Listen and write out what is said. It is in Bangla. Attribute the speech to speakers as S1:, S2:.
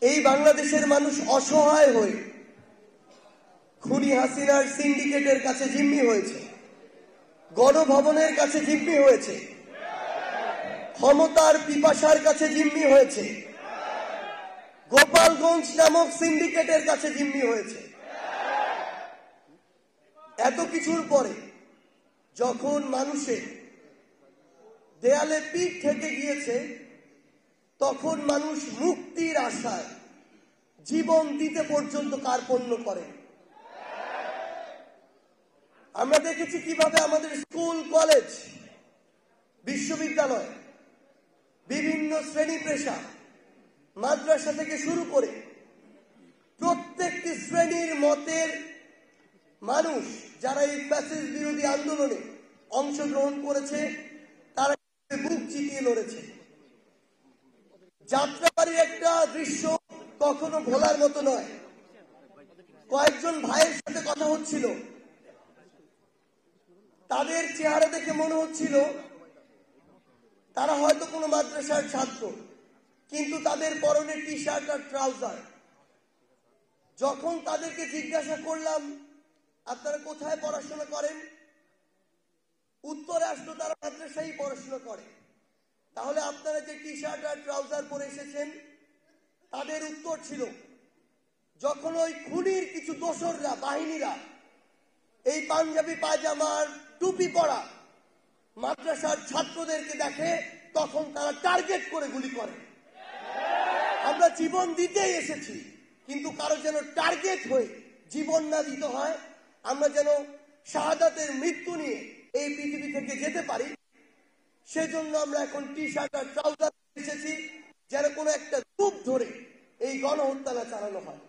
S1: এই বাংলাদেশের মানুষ অসহায় হয়ে খুনি হাসিনার সিন্ডিকেটের কাছে জিম্মি হয়েছে, গণভবনের কাছে জিম্মি হয়েছে, ক্ষমতার পিপাসার কাছে জিম্মি হয়েছে, গোপালগঞ্জ নামক সিন্ডিকেটের কাছে জিম্মি হয়েছে। এত কিছুর পরে যখন মানুষের দেয়ালে পিঠ থেকে গিয়েছে, তখন মানুষ মুক্তির আশায় জীবন দিতে পর্যন্ত কার্পণ্য করে। আমরা দেখেছি কিভাবে আমাদের স্কুল, কলেজ, বিশ্ববিদ্যালয়, বিভিন্ন শ্রেণী পেশা, মাদ্রাসা থেকে শুরু করে প্রত্যেকটি শ্রেণীর মতের মানুষ যারা এই ফ্যাসিস্ট বিরোধী আন্দোলনে অংশগ্রহণ করেছে, তারা বুক চিতিয়ে লড়েছে। যাত্রাবাড়ির একটা দৃশ্য কখনো ভোলার মতো নয়। কয়েকজন ভাইয়ের সাথে কথা হচ্ছিল, তাদের চেহারা দেখে মনে হচ্ছিল তারা হয়তো কোনো মাদ্রাসার ছাত্র, কিন্তু তাদের পরনে টি শার্ট আর ট্রাউজার। যখন তাদেরকে জিজ্ঞাসা করলাম আপনারা কোথায় পড়াশোনা করেন, উত্তরে আসলো তারা মাদ্রাসায় পড়াশোনা করে। তাহলে আপনারা যে টি শার্ট আর ট্রাউজার পরে এসেছেন, তাদের উত্তর ছিল যখন ওই খুনির কিছু দোসররা, বাহিনীরা এই পাঞ্জাবি পায়জামার টুপি পরা মাদ্রাসার ছাত্রদেরকে দেখে, তখন তারা টার্গেট করে গুলি করে। আমরা জীবন দিতেই এসেছি, কিন্তু কারো যেন টার্গেট হয়ে জীবন না দিতে হয়, আমরা যেন শাহাদাতের মৃত্যু নিয়ে এই পৃথিবী থেকে যেতে পারি, সেজন্য আমরা এখন টি শার্ট আর ট্রাউজার এসেছি, যেন কোনো একটা গ্রুপ ধরে এই গণহত্যা চালানো হয়।